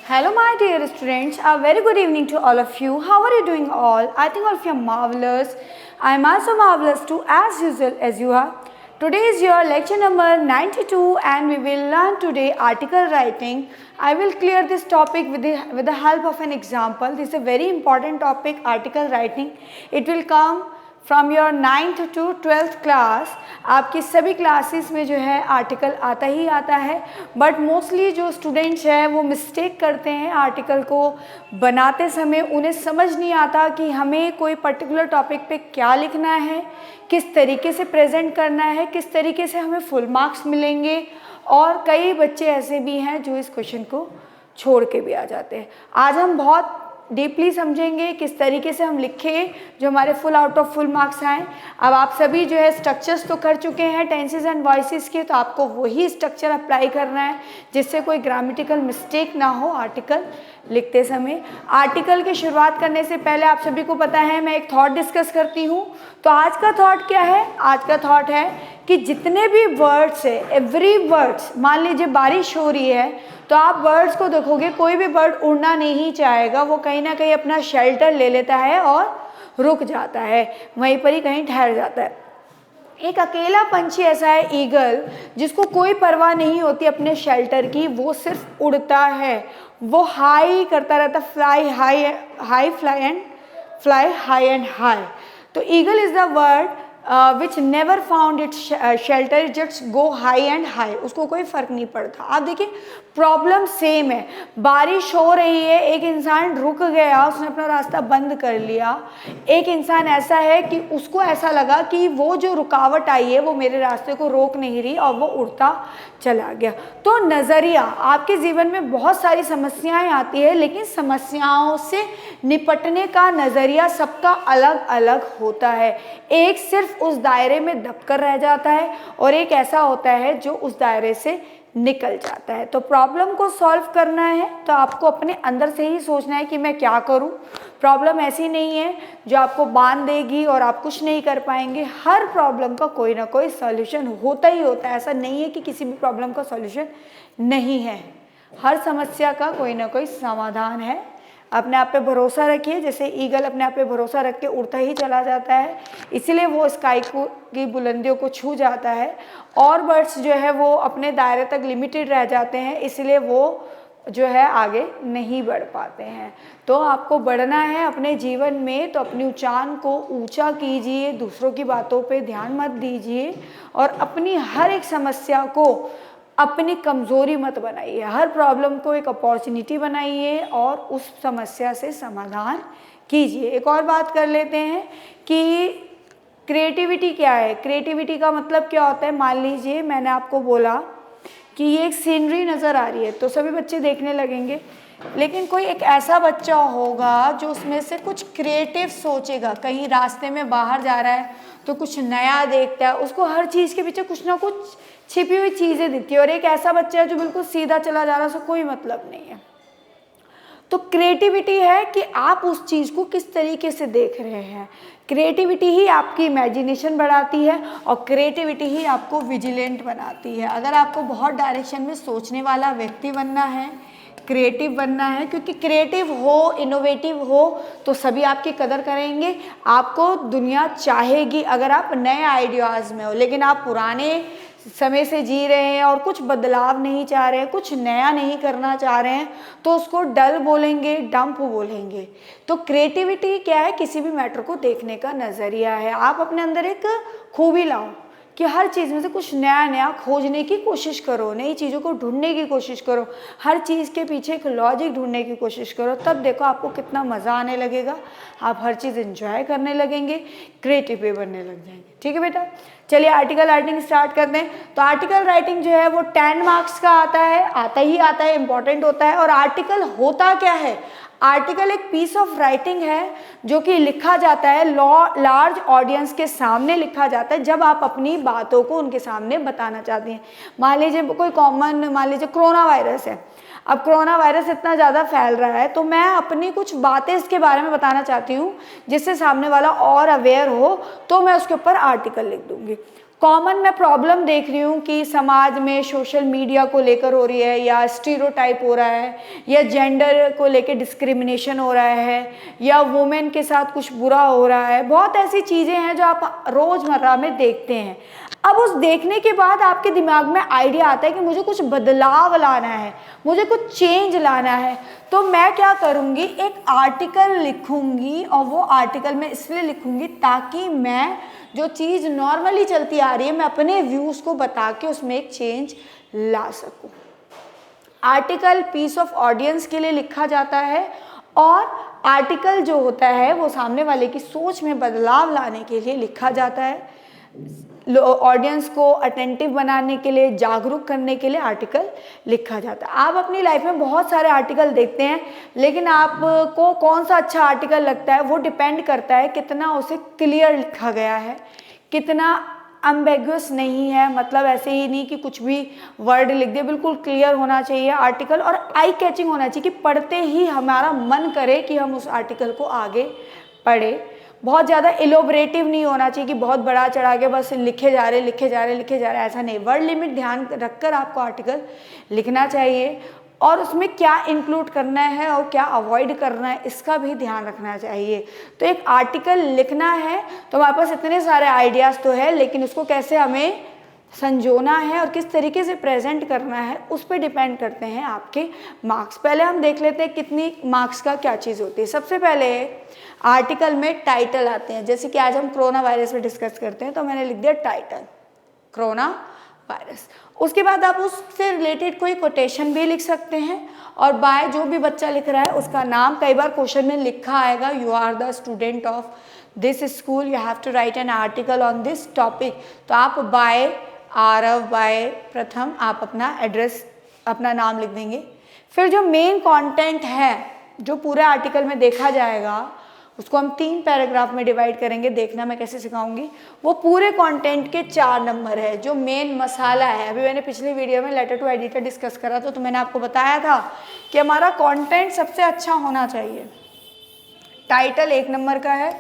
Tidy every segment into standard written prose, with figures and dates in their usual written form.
Hello my dear students, a very good evening to all of you. How are you doing all? I think all of you are marvelous. I am also marvelous too as usual as you are. Today is your lecture number 92 and we will learn today article writing. I will clear this topic with the help of an example. This is a very important topic, article writing. It will come from your 9th to 12th class. आपकी सभी classes में जो है article आता ही आता है, but mostly जो students हैं वो मिस्टेक करते हैं आर्टिकल को बनाते समय. उन्हें समझ नहीं आता कि हमें कोई पर्टिकुलर टॉपिक पे क्या लिखना है, किस तरीके से प्रेजेंट करना है, किस तरीके से हमें फुल मार्क्स मिलेंगे. और कई बच्चे ऐसे भी हैं जो इस क्वेश्चन को छोड़ के भी आ जाते हैं. आज हम बहुत डीपली समझेंगे किस तरीके से हम लिखें जो हमारे full out of full marks आएँ. अब आप सभी जो है स्ट्रक्चर्स तो कर चुके हैं टेंसेस एंड वॉइसेस के, तो आपको वही स्ट्रक्चर अप्लाई करना है जिससे कोई ग्रामेटिकल मिस्टेक ना हो आर्टिकल लिखते समय. आर्टिकल की शुरुआत करने से पहले आप सभी को पता है मैं एक थॉट डिस्कस करती हूँ. तो आज का थॉट क्या है? आज का थॉट है कि जितने भी वर्ड्स है, एवरी वर्ड्स, मान लीजिए बारिश हो रही है तो आप बर्ड्स को देखोगे, कोई भी बर्ड उड़ना नहीं चाहेगा, वो कहीं ना कहीं अपना शेल्टर ले लेता है और रुक जाता है, वहीं पर ही कहीं ठहर जाता है. एक अकेला पंछी ऐसा है, ईगल, जिसको कोई परवाह नहीं होती अपने शेल्टर की, वो सिर्फ उड़ता है, वो हाई करता रहता, fly high high fly high and high. तो eagle is the word which never found its shelter, just go high and high. उसको कोई फ़र्क नहीं पड़ता. आप देखिए प्रॉब्लम सेम है. बारिश हो रही है, एक इंसान रुक गया, उसने अपना रास्ता बंद कर लिया. एक इंसान ऐसा है कि उसको ऐसा लगा कि वो जो रुकावट आई है वो मेरे रास्ते को रोक नहीं रही और वो उड़ता चला गया. तो नज़रिया, आपके जीवन में बहुत सारी समस्याएं आती है, लेकिन समस्याओं से निपटने का नज़रिया सबका अलग अलग होता है. एक सिर्फ उस दायरे में दबकर रह जाता है और एक ऐसा होता है जो उस दायरे से निकल जाता है. तो प्रॉब्लम को सॉल्व करना है तो आपको अपने अंदर से ही सोचना है कि मैं क्या करूं. प्रॉब्लम ऐसी नहीं है जो आपको बांध देगी और आप कुछ नहीं कर पाएंगे. हर प्रॉब्लम का कोई ना कोई सॉल्यूशन होता ही होता है. ऐसा नहीं है कि किसी भी प्रॉब्लम का सॉल्यूशन नहीं है. हर समस्या का कोई ना कोई समाधान है. अपने आप पे भरोसा रखिए. जैसे ईगल अपने आप पे भरोसा रख के उड़ता ही चला जाता है, इसीलिए वो स्काई को की बुलंदियों को छू जाता है. और बर्ड्स जो है वो अपने दायरे तक लिमिटेड रह जाते हैं, इसलिए वो जो है आगे नहीं बढ़ पाते हैं. तो आपको बढ़ना है अपने जीवन में, तो अपनी उचान को ऊंचा कीजिए, दूसरों की बातों पे ध्यान मत दीजिए और अपनी हर एक समस्या को अपनी कमज़ोरी मत बनाइए. हर प्रॉब्लम को एक अपॉर्चुनिटी बनाइए और उस समस्या से समाधान कीजिए. एक और बात कर लेते हैं कि क्रिएटिविटी क्या है. क्रिएटिविटी का मतलब क्या होता है? मान लीजिए मैंने आपको बोला कि ये एक सीनरी नज़र आ रही है, तो सभी बच्चे देखने लगेंगे, लेकिन कोई एक ऐसा बच्चा होगा जो उसमें से कुछ क्रिएटिव सोचेगा. कहीं रास्ते में बाहर जा रहा है तो कुछ नया देखता है, उसको हर चीज़ के पीछे कुछ ना कुछ छिपी हुई चीज़ें दिखती है. और एक ऐसा बच्चा है जो बिल्कुल सीधा चला जा रहा है, उसको कोई मतलब नहीं है. तो क्रिएटिविटी है कि आप उस चीज़ को किस तरीके से देख रहे हैं. क्रिएटिविटी ही आपकी इमेजिनेशन बढ़ाती है और क्रिएटिविटी ही आपको विजिलेंट बनाती है. अगर आपको बहुत डायरेक्शन में सोचने वाला व्यक्ति बनना है, क्रिएटिव बनना है, क्योंकि क्रिएटिव हो, इनोवेटिव हो तो सभी आपकी कदर करेंगे, आपको दुनिया चाहेगी अगर आप नए आइडियाज़ में हो. लेकिन आप पुराने समय से जी रहे हैं और कुछ बदलाव नहीं चाह रहे हैं, कुछ नया नहीं करना चाह रहे हैं, तो उसको डल बोलेंगे, डंप बोलेंगे. तो क्रिएटिविटी क्या है? किसी भी मैटर को देखने का नज़रिया है. आप अपने अंदर एक खूबी लाओ कि हर चीज़ में से कुछ नया नया खोजने की कोशिश करो, नई चीज़ों को ढूंढने की कोशिश करो, हर चीज़ के पीछे एक लॉजिक ढूंढने की कोशिश करो. तब देखो आपको कितना मज़ा आने लगेगा, आप हर चीज़ एंजॉय करने लगेंगे, क्रिएटिव भी बनने लग जाएंगे. ठीक है बेटा, चलिए आर्टिकल राइटिंग स्टार्ट करते हैं. तो आर्टिकल राइटिंग जो है वो 10 मार्क्स का आता है, आता ही आता है, इंपॉर्टेंट होता है. और आर्टिकल होता क्या है? आर्टिकल एक पीस ऑफ राइटिंग है जो कि लिखा जाता है, लार्ज ऑडियंस के सामने लिखा जाता है जब आप अपनी बातों को उनके सामने बताना चाहते हैं. मान लीजिए कोई कॉमन, मान लीजिए कोरोना वायरस है. अब कोरोना वायरस इतना ज़्यादा फैल रहा है तो मैं अपनी कुछ बातें इसके बारे में बताना चाहती हूँ जिससे सामने वाला और अवेयर हो, तो मैं उसके ऊपर आर्टिकल लिख दूँगी. कॉमन मैं प्रॉब्लम देख रही हूँ कि समाज में सोशल मीडिया को लेकर हो रही है, या स्टीरियोटाइप हो रहा है, या जेंडर को लेकर डिस्क्रिमिनेशन हो रहा है, या वुमेन के साथ कुछ बुरा हो रहा है। बहुत ऐसी चीज़ें हैं जो आप रोज़मर्रा में देखते हैं। अब उस देखने के बाद आपके दिमाग में आइडिया आता है कि मुझे कुछ बदलाव लाना है, मुझे कुछ चेंज लाना है। तो मैं क्या करूँगी, एक आर्टिकल लिखूँगी, और वो आर्टिकल मैं इसलिए लिखूँगी ताकि मैं जो चीज़ नॉर्मली चलती आ रही है मैं अपने व्यूज़ को बता के उसमें एक चेंज ला सकूँ। आर्टिकल पीस ऑफ ऑडियंस के लिए लिखा जाता है, और आर्टिकल जो होता है वो सामने वाले की सोच में बदलाव लाने के लिए लिखा जाता है। ऑडियंस को अटेंटिव बनाने के लिए, जागरूक करने के लिए आर्टिकल लिखा जाता है। आप अपनी लाइफ में बहुत सारे आर्टिकल देखते हैं, लेकिन आपको कौन सा अच्छा आर्टिकल लगता है वो डिपेंड करता है कितना उसे क्लियर लिखा गया है, कितना अम्बेगुअस नहीं है। मतलब ऐसे ही नहीं कि कुछ भी वर्ड लिख दे, बिल्कुल क्लियर होना चाहिए आर्टिकल, और आई कैचिंग होना चाहिए कि पढ़ते ही हमारा मन करे कि हम उस आर्टिकल को आगे पढ़े। बहुत ज़्यादा इलोबरेटिव नहीं होना चाहिए कि बहुत बड़ा चढ़ा के बस लिखे जा रहे, ऐसा नहीं। वर्ड लिमिट ध्यान रखकर आपको आर्टिकल लिखना चाहिए, और उसमें क्या इंक्लूड करना है और क्या अवॉइड करना है इसका भी ध्यान रखना चाहिए। तो एक आर्टिकल लिखना है तो हमारे पास इतने सारे आइडियाज़ तो है, लेकिन उसको कैसे हमें संजोना है और किस तरीके से प्रेजेंट करना है उस पर डिपेंड करते हैं आपके मार्क्स। पहले हम देख लेते हैं कितनी मार्क्स का क्या चीज़ होती है। सबसे पहले आर्टिकल में टाइटल आते हैं। जैसे कि आज हम कोरोना वायरस पे डिस्कस करते हैं, तो मैंने लिख दिया टाइटल कोरोना वायरस। उसके बाद आप उससे रिलेटेड कोई कोटेशन भी लिख सकते हैं, और बाय जो भी बच्चा लिख रहा है उसका नाम। कई बार क्वेश्चन में लिखा आएगा you are the student of this school, you have to write an article on this topic. तो आप बाय आरव, बाय प्रथम, आप अपना एड्रेस, अपना नाम लिख देंगे। फिर जो मेन कंटेंट है जो पूरे आर्टिकल में देखा जाएगा उसको हम 3 पैराग्राफ में डिवाइड करेंगे। देखना मैं कैसे सिखाऊंगी। वो पूरे कंटेंट के 4 नंबर है, जो मेन मसाला है। अभी मैंने पिछली वीडियो में लेटर टू एडिटर डिस्कस करा तो मैंने आपको बताया था कि हमारा कंटेंट सबसे अच्छा होना चाहिए। टाइटल 1 नंबर का है,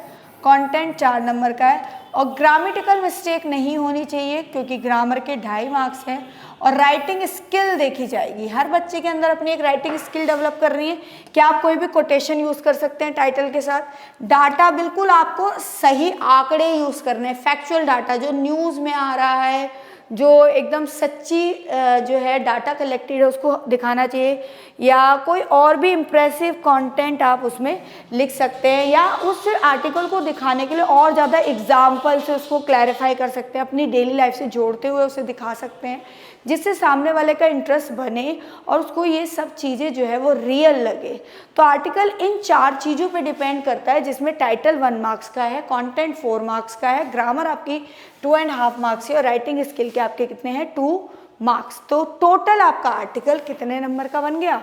कंटेंट 4 नंबर का है, और ग्रामेटिकल मिस्टेक नहीं होनी चाहिए क्योंकि ग्रामर के 2.5 मार्क्स हैं। और राइटिंग स्किल देखी जाएगी। हर बच्चे के अंदर अपनी एक राइटिंग स्किल डेवलप करनी है कि आप कोई भी कोटेशन यूज़ कर सकते हैं टाइटल के साथ। डाटा बिल्कुल आपको सही आंकड़े यूज़ करने हैं, फैक्चुअल डाटा जो न्यूज़ में आ रहा है, जो एकदम सच्ची जो है डाटा कलेक्टेड है उसको दिखाना चाहिए, या कोई और भी इम्प्रेसिव कंटेंट आप उसमें लिख सकते हैं, या उस आर्टिकल को दिखाने के लिए और ज़्यादा एग्जाम्पल से उसको क्लैरिफाई कर सकते हैं, अपनी डेली लाइफ से जोड़ते हुए उसे दिखा सकते हैं, जिससे सामने वाले का इंटरेस्ट बने और उसको ये सब चीज़ें जो है वो रियल लगे। तो आर्टिकल इन 4 चीज़ों पे डिपेंड करता है, जिसमें टाइटल 1 मार्क्स का है, कंटेंट 4 मार्क्स का है, ग्रामर आपकी 2.5 मार्क्स है, और राइटिंग स्किल के आपके कितने हैं 2 मार्क्स। तो टोटल आपका आर्टिकल कितने नंबर का बन गया?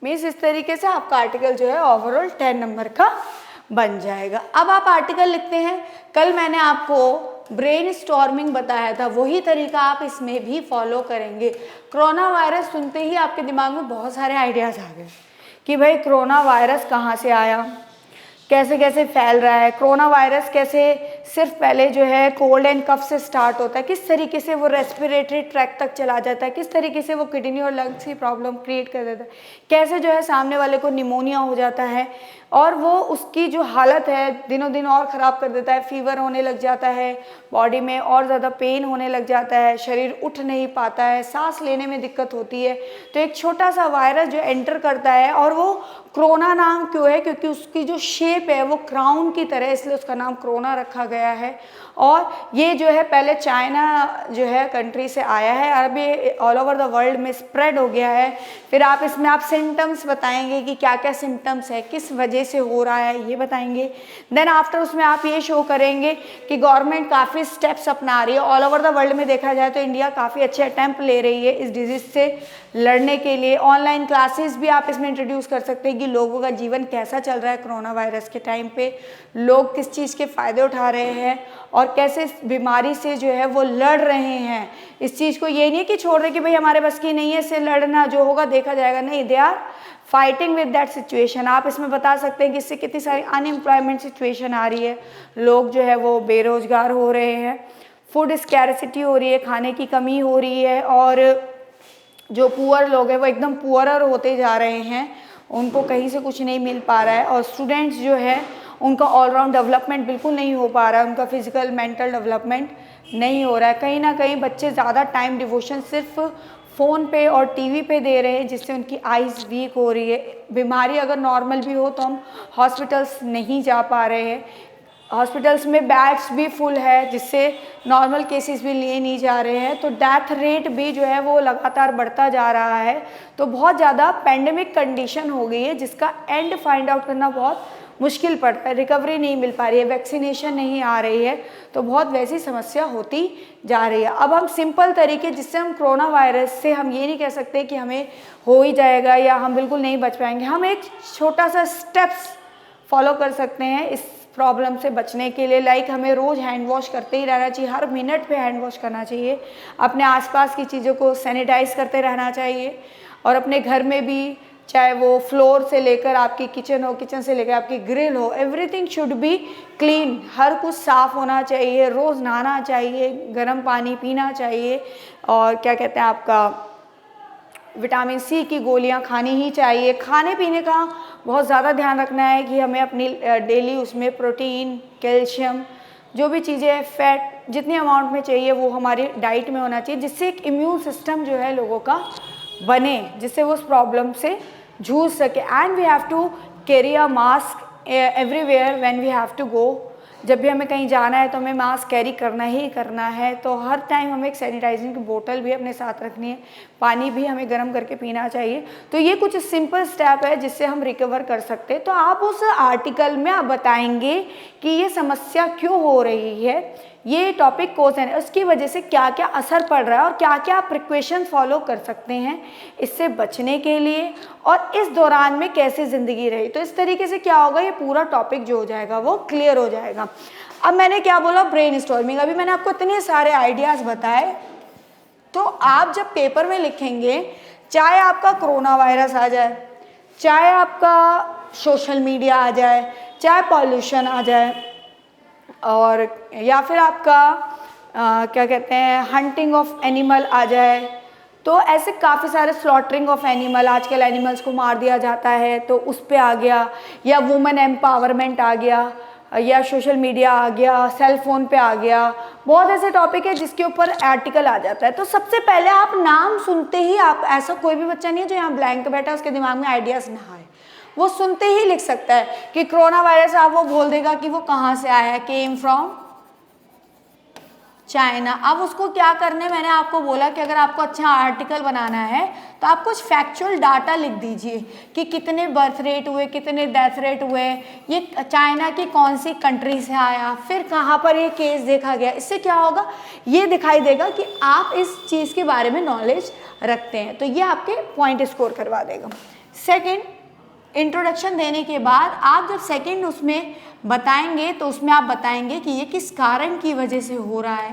मीन्स इस तरीके से आपका आर्टिकल जो है ओवरऑल 10 नंबर का बन जाएगा। अब आप आर्टिकल लिखते हैं। कल मैंने आपको ब्रेन स्टॉर्मिंग बताया था, वही तरीका आप इसमें भी फॉलो करेंगे। कोरोना वायरस सुनते ही आपके दिमाग में बहुत सारे आइडियाज़ आ गए कि भाई कोरोना वायरस कहाँ से आया, कैसे कैसे फैल रहा है, कोरोना वायरस कैसे सिर्फ पहले जो है कोल्ड एंड कफ से स्टार्ट होता है, किस तरीके से वो रेस्पिरेटरी ट्रैक तक चला जाता है, किस तरीके से वो किडनी और लंग्स की प्रॉब्लम क्रिएट कर देता है, कैसे जो है सामने वाले को निमोनिया हो जाता है और वो उसकी जो हालत है दिनों दिन और ख़राब कर देता है, फीवर होने लग जाता है, बॉडी में और ज़्यादा पेन होने लग जाता है, शरीर उठ नहीं पाता है, सांस लेने में दिक्कत होती है। तो एक छोटा सा वायरस जो एंटर करता है, और वो कोरोना नाम क्यों है, क्योंकि उसकी जो शेप है वो क्राउन की तरह, इसलिए उसका नाम कोरोना रखा गया है। और ये जो है पहले चाइना जो है कंट्री से आया है, अब ये ऑल ओवर द वर्ल्ड में स्प्रेड हो गया है। फिर आप इसमें आप सिम्टम्स बताएंगे कि क्या क्या सिम्टम्स है, किस वजह से हो रहा है, ये बताएंगे। देन आफ्टर उसमें आप ये शो करेंगे कि गवर्नमेंट काफ़ी स्टेप्स अपना रही है। ऑल ओवर द वर्ल्ड में देखा जाए तो इंडिया काफ़ी अच्छे अटैम्प्ट ले रही है इस डिजीज़ से लड़ने के लिए। ऑनलाइन क्लासेस भी आप इसमें इंट्रोड्यूस कर सकते हैं कि लोगों का जीवन कैसा चल रहा है कोरोना वायरस के टाइम पे, लोग किस चीज़ के फ़ायदे उठा रहे हैं और कैसे इस बीमारी से जो है वो लड़ रहे हैं। इस चीज़ को ये नहीं कि छोड़ रहे कि भाई हमारे बस की नहीं है, इससे लड़ना, जो होगा देखा जाएगा, नहीं, they are fighting with that situation. आप इसमें बता सकते हैं कि इससे कितनी सारी अनएम्प्लॉयमेंट सिचुएशन आ रही है, लोग जो है वो बेरोजगार हो रहे हैं, फूड स्कैरसिटी हो रही है, खाने की कमी हो रही है, और जो पुअर लोग हैं वो एकदम पुअरर होते जा रहे हैं, उनको कहीं से कुछ नहीं मिल पा रहा है। और स्टूडेंट्स जो है उनका ऑलराउंड डेवलपमेंट बिल्कुल नहीं हो पा रहा है, उनका फिजिकल मेंटल डेवलपमेंट नहीं हो रहा है। कहीं ना कहीं बच्चे ज़्यादा टाइम डिवोशन सिर्फ फ़ोन पे और टीवी पे दे रहे हैं, जिससे उनकी आइज़ वीक हो रही है। बीमारी अगर नॉर्मल भी हो तो हम हॉस्पिटल्स नहीं जा पा रहे हैं, हॉस्पिटल्स में बेड्स भी फुल है, जिससे नॉर्मल केसेस भी लिए नहीं जा रहे हैं। तो डेथ रेट भी जो है वो लगातार बढ़ता जा रहा है। तो बहुत ज़्यादा पेंडेमिक कंडीशन हो गई है, जिसका एंड फाइंड आउट करना बहुत मुश्किल पड़ रहा है, रिकवरी नहीं मिल पा रही है, वैक्सीनेशन नहीं आ रही है, तो बहुत वैसी समस्या होती जा रही है। अब हम सिंपल तरीके, जिससे हम कोरोना वायरस से हम ये नहीं कह सकते कि हमें हो ही जाएगा या हम बिल्कुल नहीं बच पाएंगे, हम एक छोटा सा स्टेप्स फॉलो कर सकते हैं इस प्रॉब्लम से बचने के लिए। लाइक हमें रोज़ हैंड वॉश करते ही रहना चाहिए, हर मिनट पे हैंड वॉश करना चाहिए, अपने आसपास की चीज़ों को सैनिटाइज करते रहना चाहिए, और अपने घर में भी, चाहे वो फ्लोर से लेकर आपकी किचन हो, किचन से लेकर आपकी ग्रिल हो, एवरीथिंग शुड बी क्लीन, हर कुछ साफ़ होना चाहिए, रोज़ नहाना चाहिए, गर्म पानी पीना चाहिए, और क्या कहते हैं आपका विटामिन सी की गोलियां खानी ही चाहिए। खाने पीने का बहुत ज़्यादा ध्यान रखना है कि हमें अपनी डेली उसमें प्रोटीन, कैल्शियम, जो भी चीज़ें, फैट जितनी अमाउंट में चाहिए वो हमारी डाइट में होना चाहिए, जिससे एक इम्यून सिस्टम जो है लोगों का बने, जिससे वो उस प्रॉब्लम से जूझ सके। And we have to carry a mask everywhere when we have to go. जब भी हमें कहीं जाना है तो हमें मास्क कैरी करना ही करना है। तो हर टाइम हमें एक सैनिटाइजिंग की बोतल भी अपने साथ रखनी है, पानी भी हमें गर्म करके पीना चाहिए। तो ये कुछ सिंपल स्टेप है जिससे हम रिकवर कर सकते हैं। तो आप उस आर्टिकल में आप बताएंगे कि ये समस्या क्यों हो रही है, ये टॉपिक कोर्स है, उसकी वजह से क्या क्या असर पड़ रहा है और क्या क्या प्रिकॉशन फॉलो कर सकते हैं इससे बचने के लिए, और इस दौरान में कैसे ज़िंदगी रही। तो इस तरीके से क्या होगा, ये पूरा टॉपिक जो हो जाएगा वो क्लियर हो जाएगा। अब मैंने क्या बोला, ब्रेन स्टॉर्मिंग। अभी मैंने आपको इतने सारे आइडियाज़ बताए, तो आप जब पेपर में लिखेंगे, चाहे आपका कोरोना वायरस आ जाए, चाहे आपका सोशल मीडिया आ जाए, चाहे पॉल्यूशन आ जाए, और या फिर आपका क्या कहते हैं हंटिंग ऑफ एनिमल आ जाए, तो ऐसे काफ़ी सारे स्लॉटरिंग ऑफ एनिमल, आजकल एनिमल्स को मार दिया जाता है तो उस पे आ गया, या वुमेन एम्पावरमेंट आ गया, या सोशल मीडिया आ गया, सेल फोन पे आ गया, बहुत ऐसे टॉपिक है जिसके ऊपर आर्टिकल आ जाता है। तो सबसे पहले आप नाम सुनते ही, आप ऐसा कोई भी बच्चा नहीं है जो यहाँ ब्लैंक बैठा उसके दिमाग में आइडियाज़ ना आए, वो सुनते ही लिख सकता है कि कोरोना वायरस, आप वो बोल देगा कि वो कहाँ से आया है, केम फ्रॉम चाइना। अब उसको क्या करना है, मैंने आपको बोला कि अगर आपको अच्छा आर्टिकल बनाना है तो आप कुछ फैक्चुअल डाटा लिख दीजिए कि कितने बर्थ रेट हुए, कितने डेथ रेट हुए, ये चाइना की कौन सी कंट्री से आया, फिर कहाँ पर ये केस देखा गया। इससे क्या होगा, ये दिखाई देगा कि आप इस चीज़ के बारे में नॉलेज रखते हैं, तो ये आपके पॉइंट स्कोर करवा देगा। सेकेंड, इंट्रोडक्शन देने के बाद आप जब सेकंड उसमें बताएंगे तो उसमें आप बताएंगे कि ये किस कारण की वजह से हो रहा है,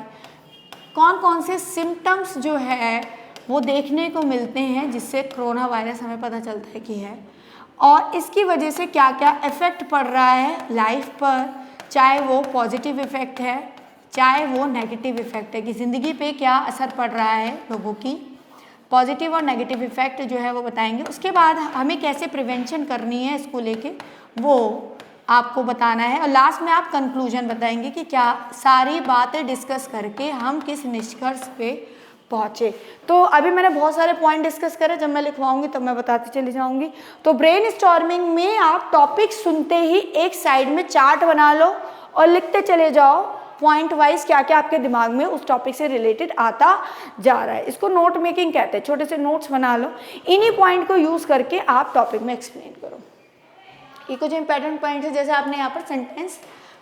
कौन कौन से सिम्टम्स जो है वो देखने को मिलते हैं जिससे कोरोना वायरस हमें पता चलता है कि है, और इसकी वजह से क्या क्या इफ़ेक्ट पड़ रहा है लाइफ पर, चाहे वो पॉजिटिव इफ़ेक्ट है चाहे वो नेगेटिव इफ़ेक्ट है, कि ज़िंदगी पे क्या असर पड़ रहा है लोगों की, पॉजिटिव और नेगेटिव इफ़ेक्ट जो है वो बताएंगे। उसके बाद हमें कैसे प्रिवेंशन करनी है इसको लेके वो आपको बताना है, और लास्ट में आप कंक्लूजन बताएंगे कि क्या सारी बातें डिस्कस करके हम किस निष्कर्ष पे पहुँचे। तो अभी मैंने बहुत सारे पॉइंट डिस्कस करे, जब मैं लिखवाऊंगी तब मैं बताती चली जाऊंगी। तो ब्रेन स्टॉर्मिंग में आप टॉपिक सुनते ही एक साइड में चार्ट बना लो और लिखते चले जाओ पॉइंट वाइज क्या क्या आपके दिमाग में उस टॉपिक से रिलेटेड आता जा रहा है। इसको नोट मेकिंग कहते हैं, छोटे से नोट्स बना लो, इन्हीं पॉइंट को यूज़ करके आप टॉपिक में एक्सप्लेन करो। ये कुछ इंपॉर्टेंट पॉइंट है, जैसे आपने यहाँ पर सेंटेंस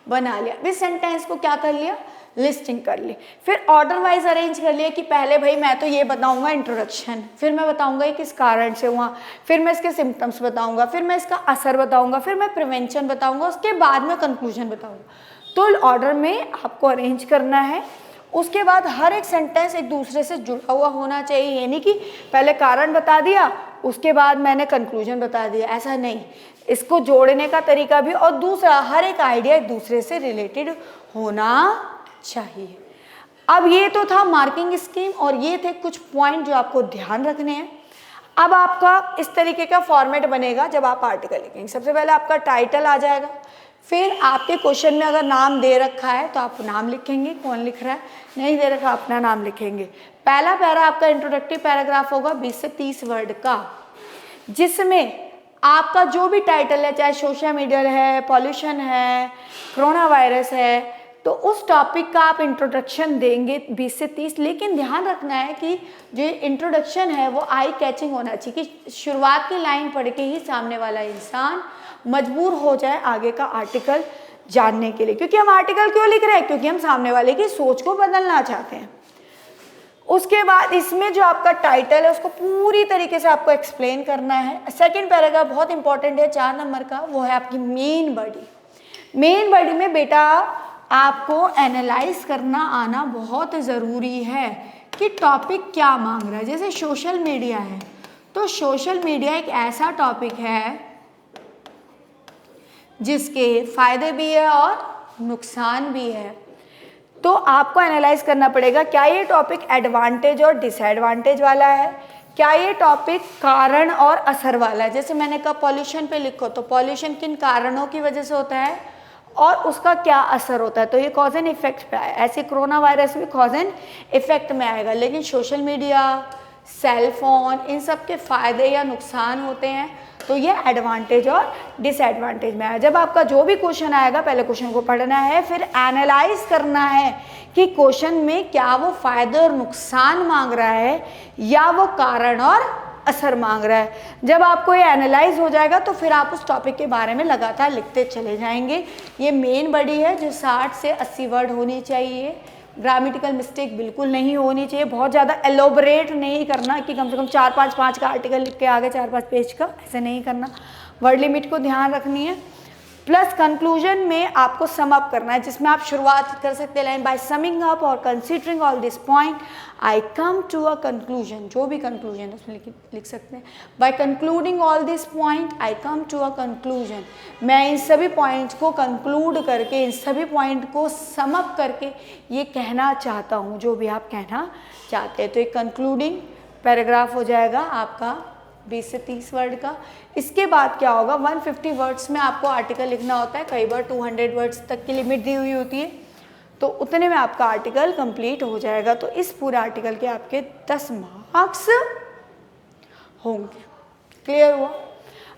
बना लिया, इस सेंटेंस को क्या कर लिया, लिस्टिंग कर ली, फिर ऑर्डर वाइज अरेंज कर लिया कि पहले भाई मैं तो ये बताऊंगा इंट्रोडक्शन, फिर मैं बताऊंगा ये किस कारण से हुआ, फिर मैं इसके सिम्टम्स बताऊंगा, फिर मैं इसका असर बताऊंगा, फिर मैं प्रिवेंशन बताऊंगा, उसके बाद में कंक्लूजन बताऊंगा। तो ऑर्डर में आपको अरेंज करना है। उसके बाद हर एक सेंटेंस एक दूसरे से जुड़ा हुआ होना चाहिए, यानी कि पहले कारण बता दिया उसके बाद मैंने कंक्लूजन बता दिया, ऐसा नहीं, इसको जोड़ने का तरीका भी, और दूसरा हर एक आइडिया एक दूसरे से रिलेटेड होना चाहिए। अब ये तो था मार्किंग स्कीम और ये थे कुछ पॉइंट जो आपको ध्यान रखने हैं। अब आपका इस तरीके का फॉर्मेट बनेगा जब आप आर्टिकल लिखेंगे। सबसे पहले आपका टाइटल आ जाएगा, फिर आपके क्वेश्चन में अगर नाम दे रखा है तो आप नाम लिखेंगे, कौन लिख रहा है, नहीं दे रखा अपना नाम लिखेंगे। पहला पैरा आपका इंट्रोडक्टिव पैराग्राफ होगा 20 से 30 वर्ड का, जिसमें आपका जो भी टाइटल है, चाहे सोशल मीडिया है, पॉल्यूशन है, कोरोना वायरस है, तो उस टॉपिक का आप इंट्रोडक्शन देंगे 20 से 30। लेकिन ध्यान रखना है कि जो इंट्रोडक्शन है वो आई कैचिंग होना चाहिए, कि शुरुआत की लाइन पढ़ के ही सामने वाला इंसान मजबूर हो जाए आगे का आर्टिकल जानने के लिए। क्योंकि हम आर्टिकल क्यों लिख रहे हैं? क्योंकि हम सामने वाले की सोच को बदलना चाहते हैं। उसके बाद इसमें जो आपका टाइटल है उसको पूरी तरीके से आपको एक्सप्लेन करना है। सेकंड पैराग्राफ बहुत इंपॉर्टेंट है 4 नंबर का, वो है आपकी मेन बॉडी। मेन बॉडी में बेटा आपको एनालाइज करना आना बहुत ज़रूरी है कि टॉपिक क्या मांग रहा है। जैसे सोशल मीडिया है, तो सोशल मीडिया एक ऐसा टॉपिक है जिसके फायदे भी है और नुकसान भी है। तो आपको एनालाइज करना पड़ेगा, क्या ये टॉपिक एडवांटेज और डिसएडवांटेज वाला है, क्या ये टॉपिक कारण और असर वाला है। जैसे मैंने कहा पॉल्यूशन पे लिखो, तो पॉल्यूशन किन कारणों की वजह से होता है और उसका क्या असर होता है, तो ये कॉज एंड इफेक्ट पे आया। ऐसे कोरोना वायरस भी कॉज एंड इफेक्ट में आएगा। लेकिन सोशल मीडिया, सेल फोन, इन सब के फायदे या नुकसान होते हैं, तो ये एडवांटेज और डिसएडवांटेज में आया। जब आपका जो भी क्वेश्चन आएगा पहले क्वेश्चन को पढ़ना है, फिर एनालाइज करना है कि क्वेश्चन में क्या वो फायदे और नुकसान मांग रहा है या वो कारण और असर मांग रहा है। जब आपको ये एनालाइज हो जाएगा तो फिर आप उस टॉपिक के बारे में लगातार लिखते चले जाएंगे। ये मेन बॉडी है जो 60 से 80 वर्ड होनी चाहिए। ग्रामेटिकल मिस्टेक बिल्कुल नहीं होनी चाहिए। बहुत ज़्यादा एलोबरेट नहीं करना कि कम से कम 4-5 का आर्टिकल लिख के आगे 4-5 पेज का, ऐसे नहीं करना। वर्ड लिमिट को ध्यान रखनी है। प्लस कंक्लूजन में आपको सम अप करना है, जिसमें आप शुरुआत कर सकते हैं लाइन बाय समिंग अप और considering all this point I come to a conclusion. जो भी कंक्लूजन है उसमें लिख सकते हैं by concluding all this point I come to a conclusion. मैं इन सभी पॉइंट्स को कंक्लूड करके, इन सभी पॉइंट को सम अप करके ये कहना चाहता हूँ जो भी आप कहना चाहते हैं। तो एक कंक्लूडिंग पैराग्राफ हो जाएगा आपका 20 से 30 वर्ड का। इसके बाद क्या होगा, 150 वर्ड्स में आपको आर्टिकल लिखना होता है। कई बार 200 वर्ड्स तक की लिमिट दी हुई होती है, तो उतने में आपका आर्टिकल कंप्लीट हो जाएगा। तो इस पूरे आर्टिकल के आपके 10 मार्क्स होंगे। क्लियर हुआ?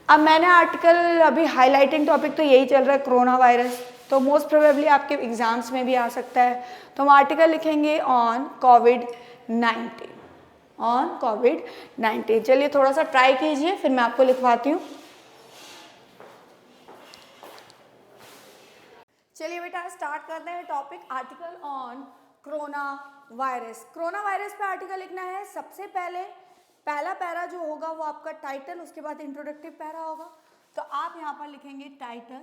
अब मैंने आर्टिकल अभी हाईलाइटिंग टॉपिक तो यही चल रहा है, कोरोना वायरस, तो मोस्ट प्रोबेबली आपके एग्जाम्स में भी आ सकता है। तो हम आर्टिकल लिखेंगे ऑन कोविड-19, ऑन कोविड-19। चलिए थोड़ा सा ट्राई कीजिए, फिर मैं आपको लिखवाती हूँ। चलिए बेटा स्टार्ट करते हैं topic article on corona virus. Corona virus पे आर्टिकल लिखना है। सबसे पहले पहला पैरा जो होगा वो आपका टाइटल, उसके बाद इंट्रोडक्टिव पैरा होगा। तो आप यहाँ पर लिखेंगे title,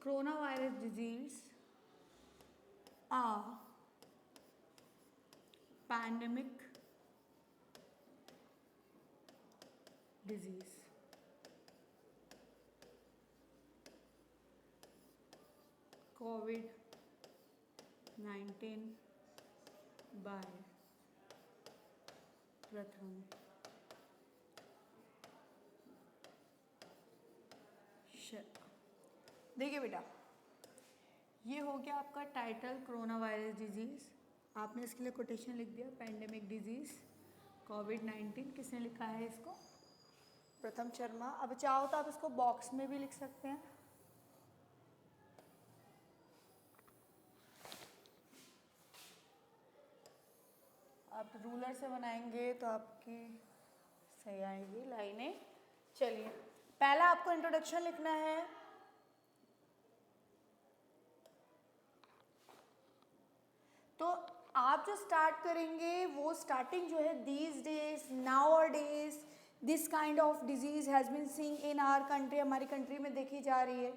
coronavirus disease a pandemic disease. COVID-19 by प्रथम देखिए बेटा, ये हो गया आपका टाइटल कोरोना वायरस डिजीज़। आपने इसके लिए कोटेशन लिख दिया पैंडेमिक डिजीज़ कोविड-19। किसने लिखा है इसको? प्रथम शर्मा। अब चाहो तो आप इसको बॉक्स में भी लिख सकते हैं। आप रूलर से बनाएंगे तो आपकी सही आएगी लाइनें। चलिए पहला आपको इंट्रोडक्शन लिखना है तो आप जो स्टार्ट करेंगे वो स्टार्टिंग जो है these days nowadays this kind of disease has been seeing in our country, हमारी कंट्री में देखी जा रही है।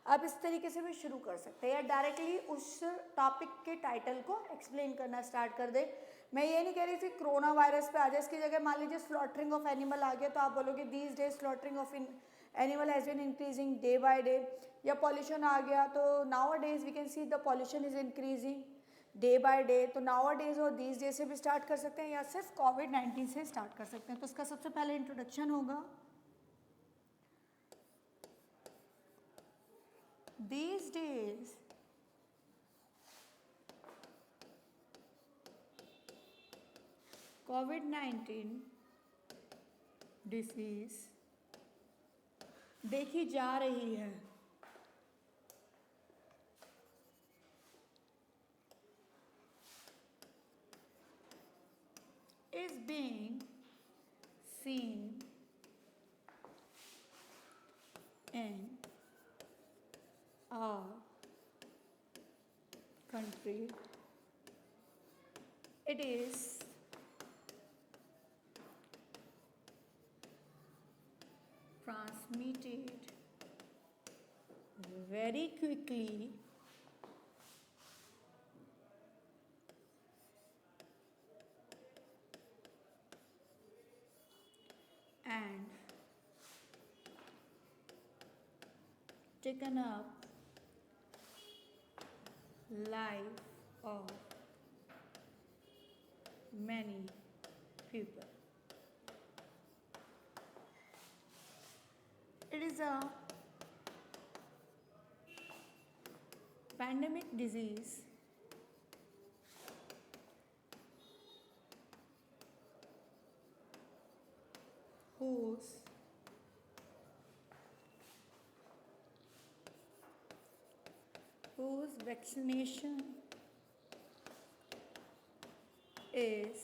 आप इस तरीके से भी शुरू कर सकते हैं या डायरेक्टली उस टॉपिक के टाइटल को एक्सप्लेन करना स्टार्ट कर दे। मैं ये नहीं कह रही थी कोरोना वायरस पे आ जाए, इसकी जगह मान लीजिए स्लॉटरिंग ऑफ एनिमल आ गया तो आप बोलोगे these days slaughtering of animal has been increasing day by day. या पॉल्यूशन आ गया तो nowadays we can see the pollution is increasing day by day. तो नाउ डेज और दीज डे से भी स्टार्ट कर सकते हैं या सिर्फ कोविड-19 से स्टार्ट कर सकते हैं। तो इसका सबसे पहले इंट्रोडक्शन होगा दीज डेज कोविड-19 डिसीज देखी जा रही है is being seen in our country. It is transmitted very quickly and taken up life of many people. It is a pandemic disease whose vaccination is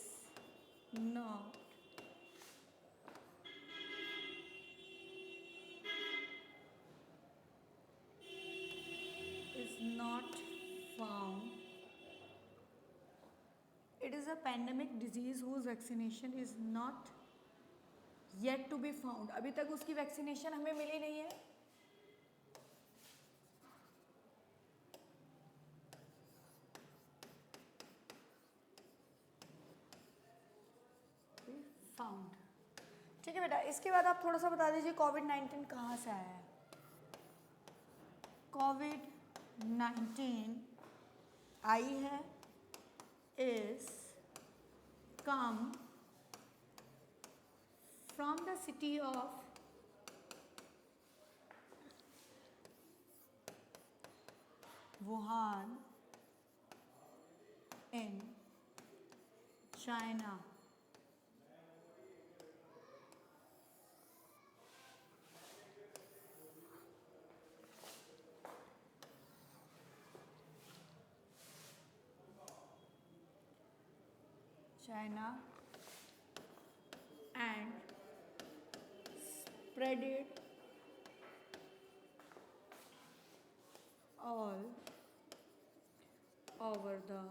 not found. It is a pandemic disease whose vaccination is not yet to be found. अभी तक उसकी vaccination हमें मिली नहीं है। Found. ठीक है बेटा, इसके बाद आप थोड़ा सा बता दीजिए कोविड-19 कहाँ से आया है। कोविड-19 आई है is come from the city of Wuhan in China. And spread it all over the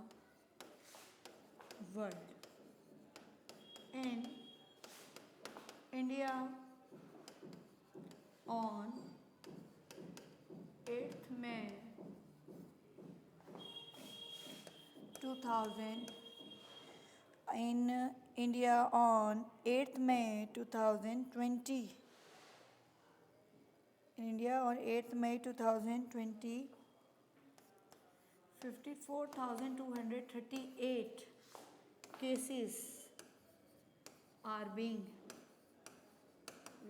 world. In India on 8th May 2000 in India on 8th May 2020. In India on 8th May 2020, 54,238 cases are being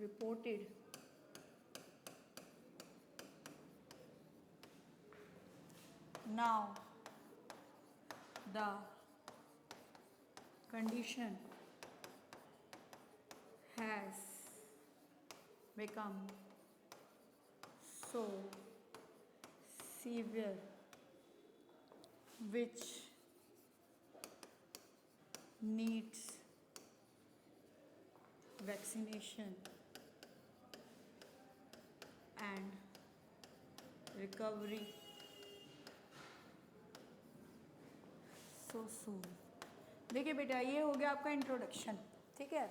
reported. Now the condition has become so severe which needs vaccination and recovery सो सून। देखिए बेटा, ये हो गया आपका introduction, ठीक है।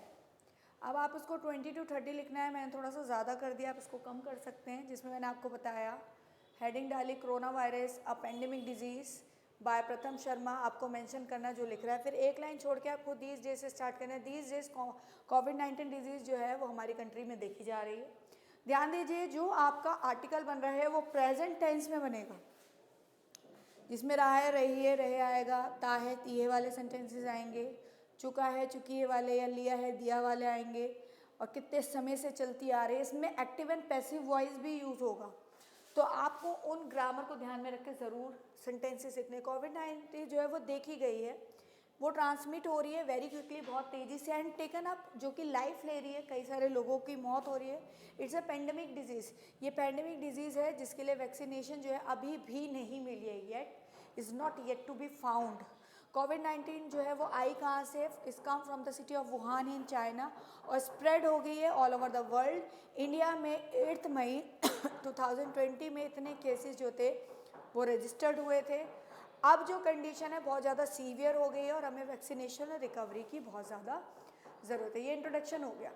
अब आप इसको 20 to 30 लिखना है, मैंने थोड़ा सा ज़्यादा कर दिया, आप इसको कम कर सकते हैं, जिसमें मैंने आपको बताया हेडिंग डाली coronavirus a pandemic disease by Pratham Sharma, आपको मेंशन करना जो लिख रहा है, फिर एक लाइन छोड़ के आपको दीज डेज से स्टार्ट करना है। दीज डेज कोविड-19 डिजीज़ जो है वो हमारी कंट्री में देखी जा रही है। ध्यान दीजिए, जो आपका आर्टिकल बन रहा है वो प्रेजेंट टेंस में बनेगा, जिसमें रहा है रही है रहे आएगा, ता है तीहे वाले सेंटेंसेस आएंगे, चुका है चुकी है वाले या लिया है दिया वाले आएंगे, और कितने समय से चलती आ रही है। इसमें एक्टिव एंड पैसिव वॉइस भी यूज़ होगा, तो आपको उन ग्रामर को ध्यान में रख के ज़रूर सेंटेंसेस लिखने। कोविड-19 जो है वो देखी गई है, वो ट्रांसमिट हो रही है वेरी क्विकली, बहुत तेज़ी से, एंड टेकन अप, जो कि लाइफ ले रही है, कई सारे लोगों की मौत हो रही है। इट्स अ पेंडेमिक डिजीज़, ये पेंडेमिक डिजीज़ है जिसके लिए वैक्सीनेशन जो है अभी भी नहीं मिली है, yet is not yet to be found. COVID जो है वो आई कहाँ से? इस come from the city of Wuhan in China, और स्प्रेड हो गई है all over the world. India में 8 मई 2020 में इतने केसेस जो थे वो रजिस्टर्ड हुए थे। अब जो कंडीशन है बहुत ज़्यादा सीवियर हो गई है और हमें वैक्सीनेशन और रिकवरी की बहुत ज़्यादा ज़रूरत है। ये इंट्रोडक्शन हो गया।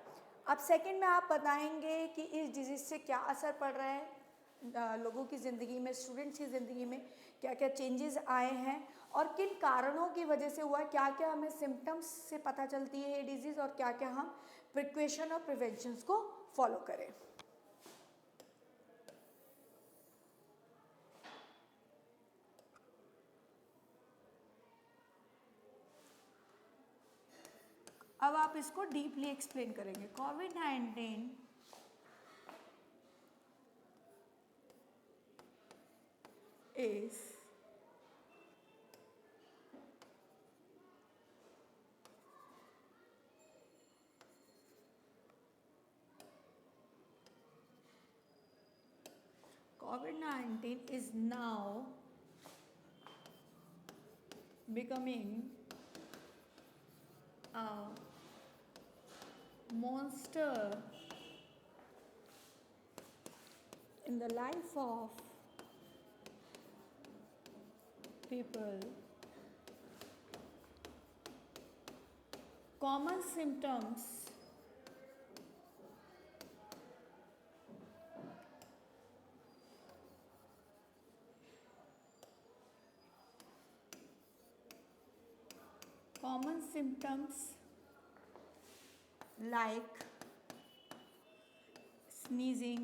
अब सेकंड में आप बताएंगे कि इस डिजीज़ से क्या असर पड़ रहा है लोगों की ज़िंदगी में, स्टूडेंट्स की ज़िंदगी में क्या क्या चेंजेस आए हैं और किन कारणों की वजह से हुआ, क्या क्या हमें सिम्टम्स से पता चलती है ये डिजीज़, और क्या क्या हम प्रिक्वेशन और प्रिवेंशंस को फॉलो करें। अब आप इसको डीपली एक्सप्लेन करेंगे। कोविड-19 is COVID-19 is now becoming a monster in the life of people. Common symptoms like sneezing,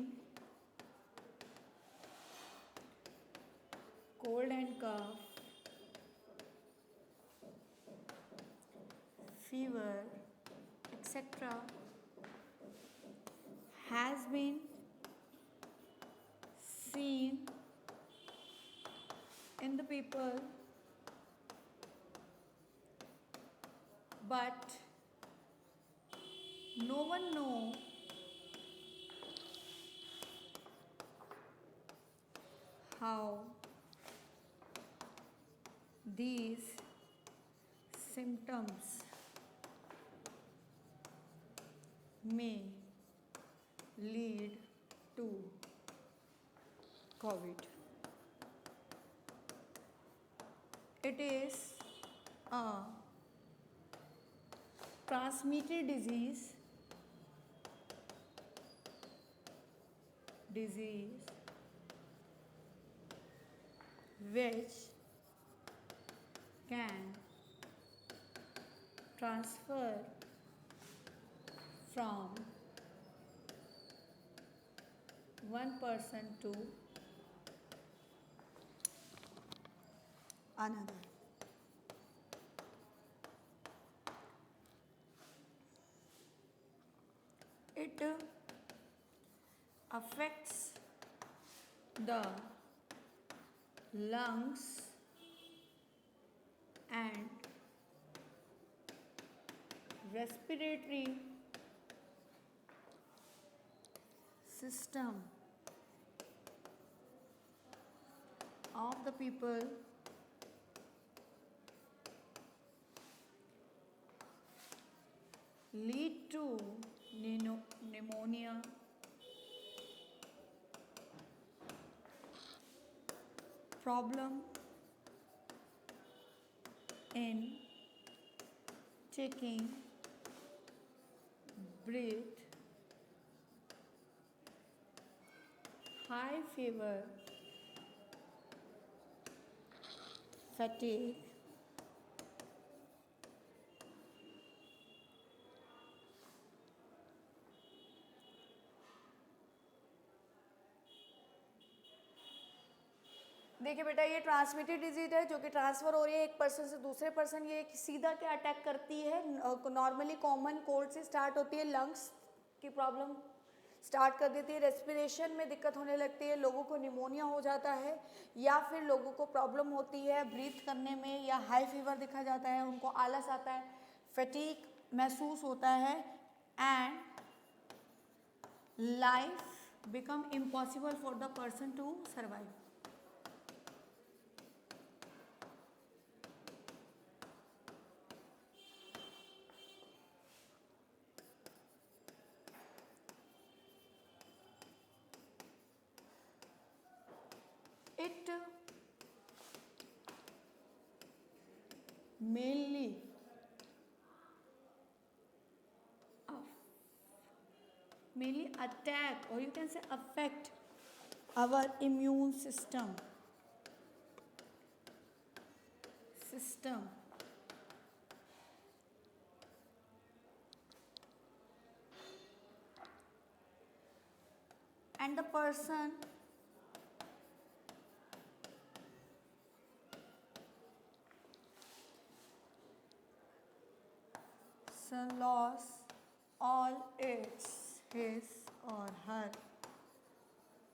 cold and cough, fever, etc. has been seen in the people, but no one knows how these symptoms may lead to COVID. It is a transmitted disease which can transfer from one person to another. It affects the lungs and respiratory system of the people, lead to pneumonia, problem in taking breath, high fever, fatigue, देखिए बेटा, ये transmitted disease है जो कि transfer हो रही है एक पर्सन से दूसरे पर्सन। ये सीधा क्या अटैक करती है, नॉर्मली कॉमन कोल्ड से स्टार्ट होती है, लंग्स की प्रॉब्लम स्टार्ट कर देती है, रेस्पिरेशन में दिक्कत होने लगती है, लोगों को निमोनिया हो जाता है, या फिर लोगों को प्रॉब्लम होती है ब्रीथ करने में, या हाई फीवर दिखा जाता है, उनको आलस आता है, फटीग महसूस होता है, and life become impossible for the person to survive. It mainly attack, or you can say affect, our immune system and the person lost all his or her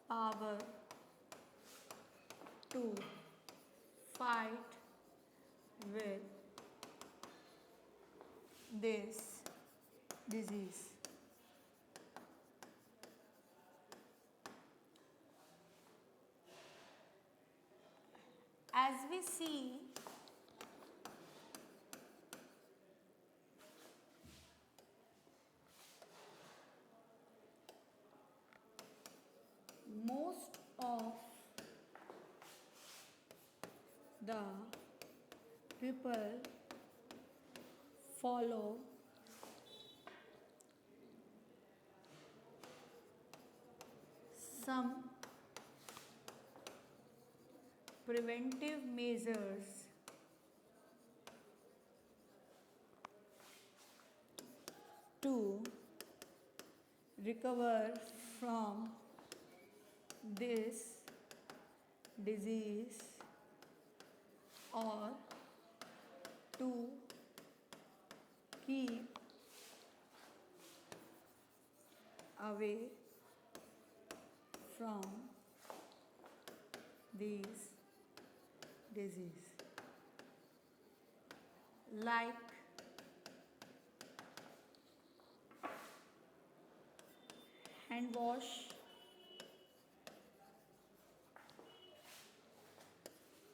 power to fight with this disease. As we see, most of the people follow some preventive measures to recover from this disease, or to keep away from these disease, like hand wash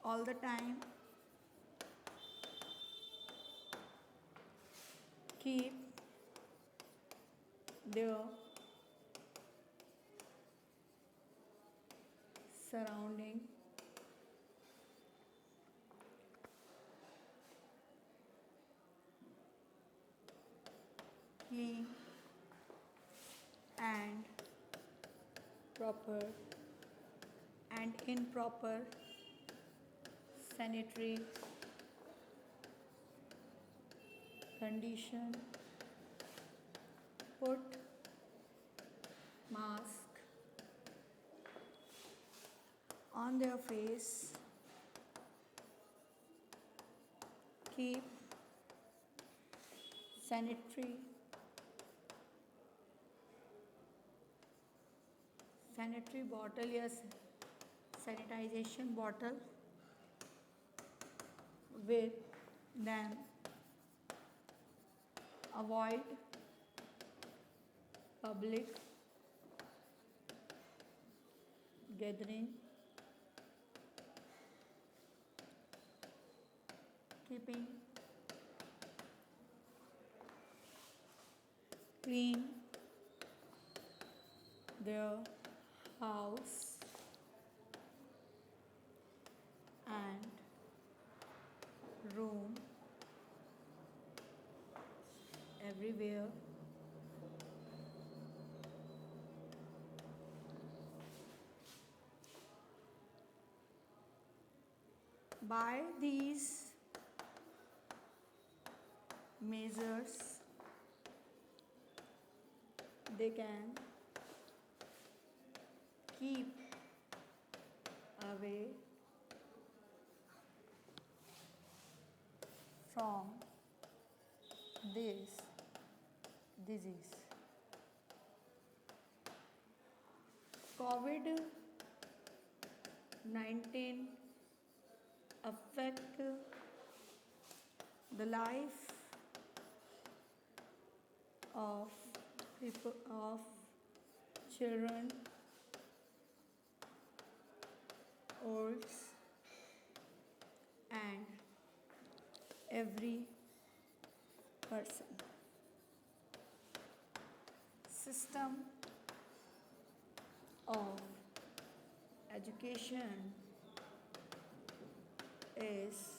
all the time, keep their surrounding clean and proper and in proper sanitary condition. Put mask on their face. Keep sanitary bottle, yes, sanitization bottle with them. Avoid public gathering. Keeping clean their house and room everywhere. By these measures, they can keep away from this disease. COVID-19 affect the life of people, of children, olds, and every person. System of education is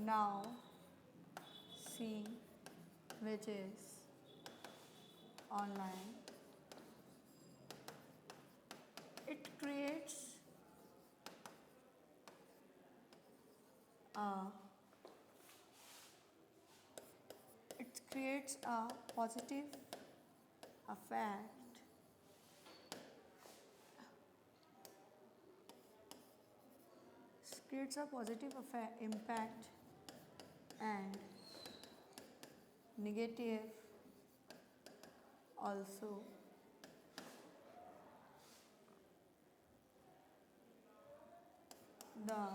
now seen, which is online. It creates a positive effect impact and negative also. The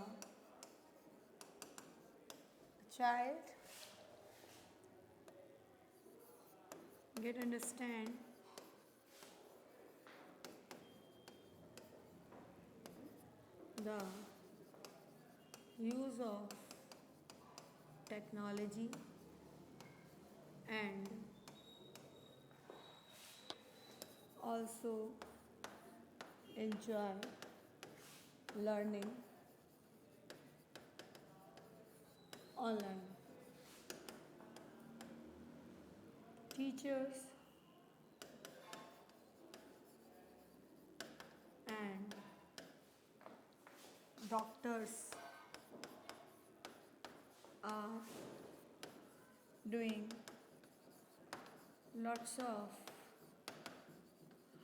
child understand the use of technology and also enjoy learning online. Teachers and doctors are doing lots of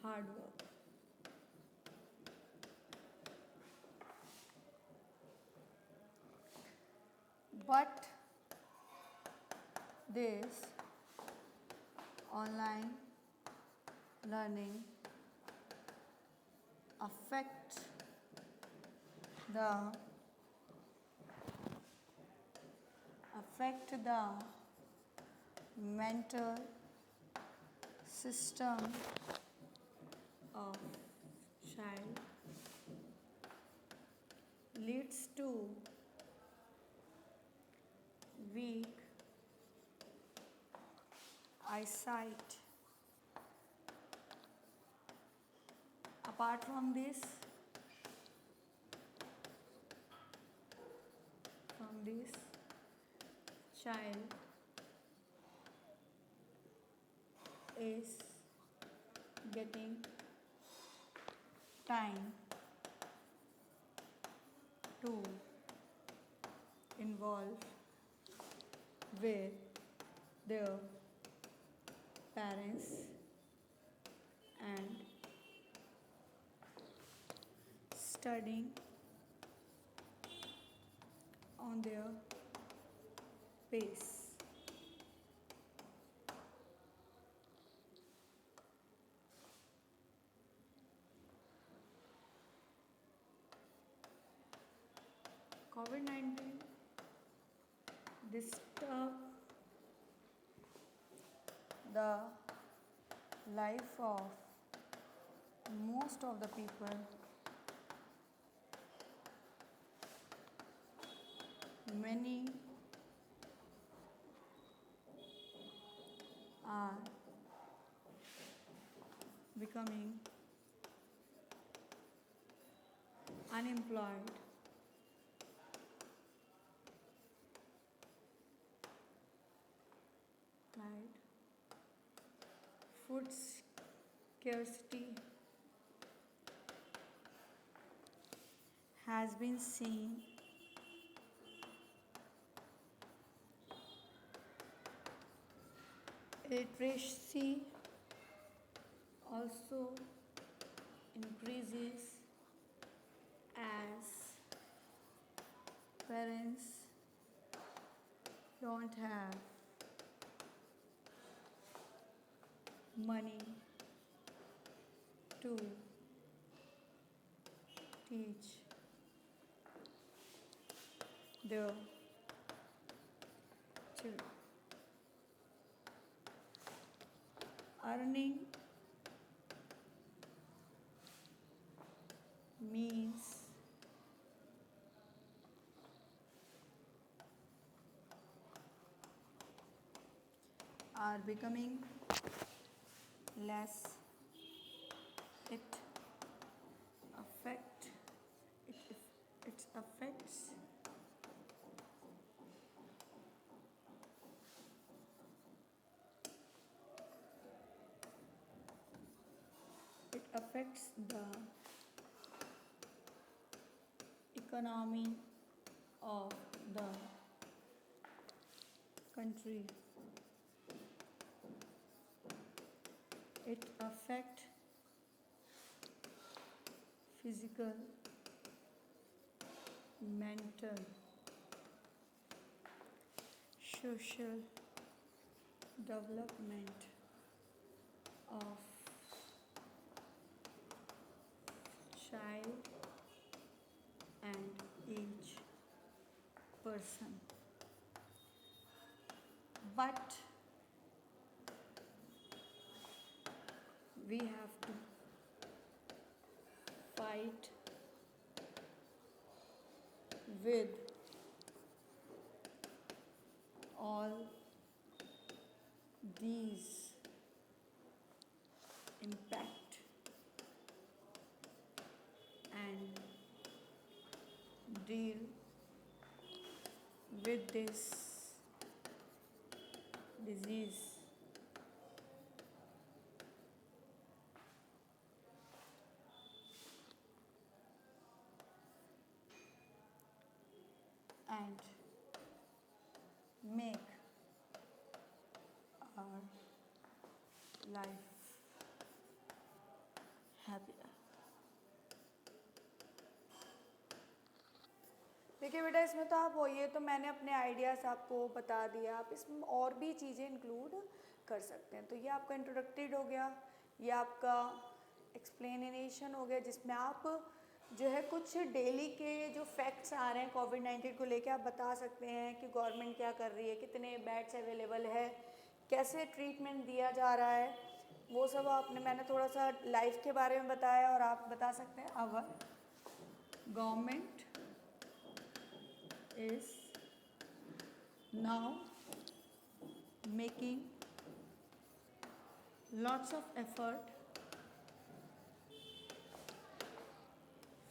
hard work. But this online learning affect the mental system of child, leads to weak eyesight. Apart from this, child is getting time to involve with their parents and studying on their pace. COVID-19 disturbed the life of most of the people. Many are becoming unemployed. food scarcity has been seen literacy also increases as parents don't have money to teach their children. Earning means are becoming less. It affect it affects the economy of the country. It affects physical, mental, social development of child and each person. But we have to fight with all these impact and deal with this disease and make our life happier. देखिए बेटा, इसमें तो आप हो, ये तो मैंने अपने आइडियाज़ आपको बता दिया, आप इसमें और भी चीज़ें इंक्लूड कर सकते हैं। तो ये आपका इंट्रोडक्टरी हो गया, ये आपका एक्सप्लेनेशन हो गया, जिसमें आप जो है कुछ डेली के जो फैक्ट्स आ रहे हैं कोविड-19 को लेके आप बता सकते हैं कि गवर्नमेंट क्या कर रही है, कितने बेड्स अवेलेबल है, कैसे ट्रीटमेंट दिया जा रहा है, वो सब मैंने थोड़ा सा लाइफ के बारे में बताया। और आप बता सकते हैं अवर government is now making lots of effort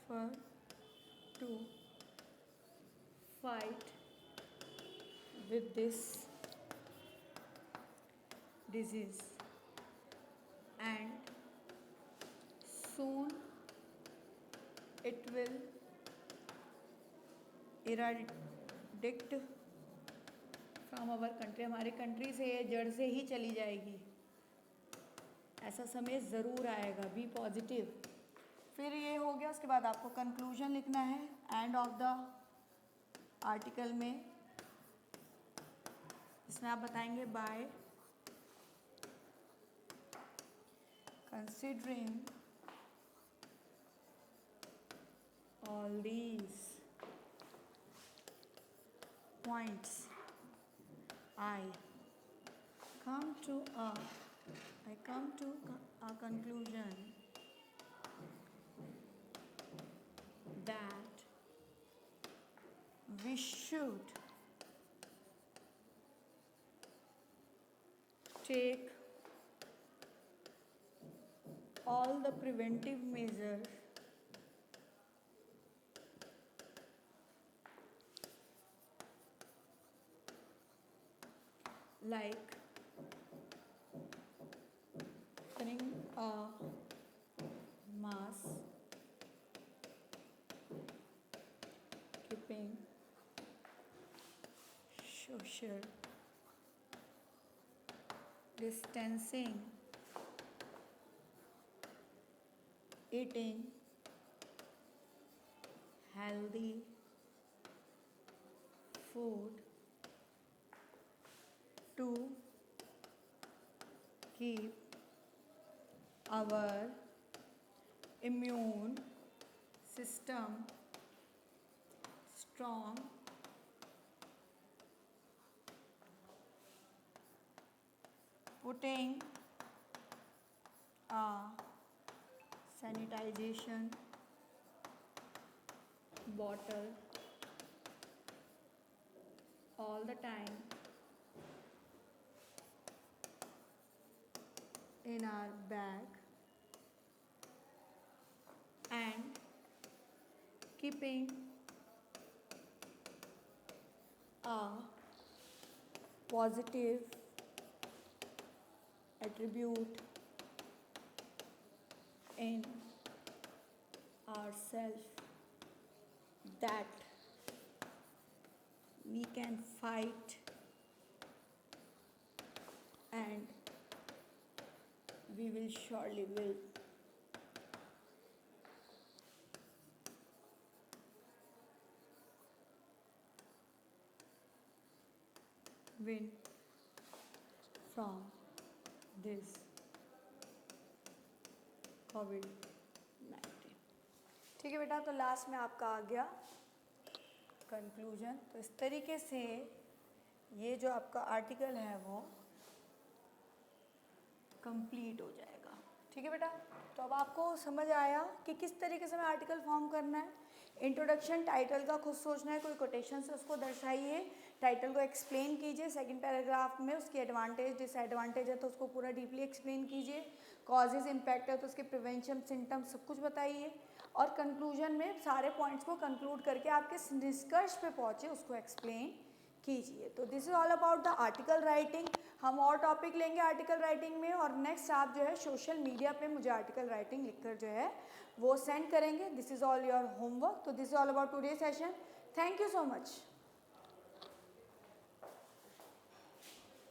for to fight with this disease, and soon it will eradicate from our country, हमारे कंट्री से ये जड़ से ही चली जाएगी। ऐसा समय ज़रूर आएगा, बी पॉजिटिव। फिर ये हो गया, उसके बाद आपको कंक्लूजन लिखना है एंड ऑफ द आर्टिकल में, इसमें आप बताएंगे by considering all these points, I come to a conclusion that we should take all the preventive measures like a mass keeping social distancing, eating healthy food to keep our immune system strong, putting a sanitization bottle all the time in our bag and keeping a positive attribute in ourselves that we can fight and we will surely will win from this COVID-19। ठीक है बेटा, तो last में आपका आ गया conclusion. तो इस तरीके से ये जो आपका आर्टिकल है वो कंप्लीट हो जाएगा। ठीक है बेटा, तो अब आपको समझ आया कि किस तरीके से हमें आर्टिकल फॉर्म करना है। इंट्रोडक्शन, टाइटल का खुद सोचना है, कोई कोटेशन से उसको दर्शाइए, टाइटल को एक्सप्लेन कीजिए, सेकंड पैराग्राफ में उसकी एडवांटेज डिसएडवांटेज है तो उसको पूरा डीपली एक्सप्लेन कीजिए, कॉजेज इम्पैक्ट है तो उसके प्रिवेंशन सिम्टम्स सब कुछ बताइए, और कंक्लूजन में सारे पॉइंट्स को कंक्लूड करके आप किस निष्कर्ष पे पहुँचे उसको एक्सप्लेन कीजिए। तो this is all about the article writing. हम और टॉपिक लेंगे आर्टिकल राइटिंग में, और नेक्स्ट आप जो है सोशल मीडिया पे मुझे आर्टिकल राइटिंग लिखकर जो है वो सेंड करेंगे। This is all your homework. तो this is all about today session. Thank you so much.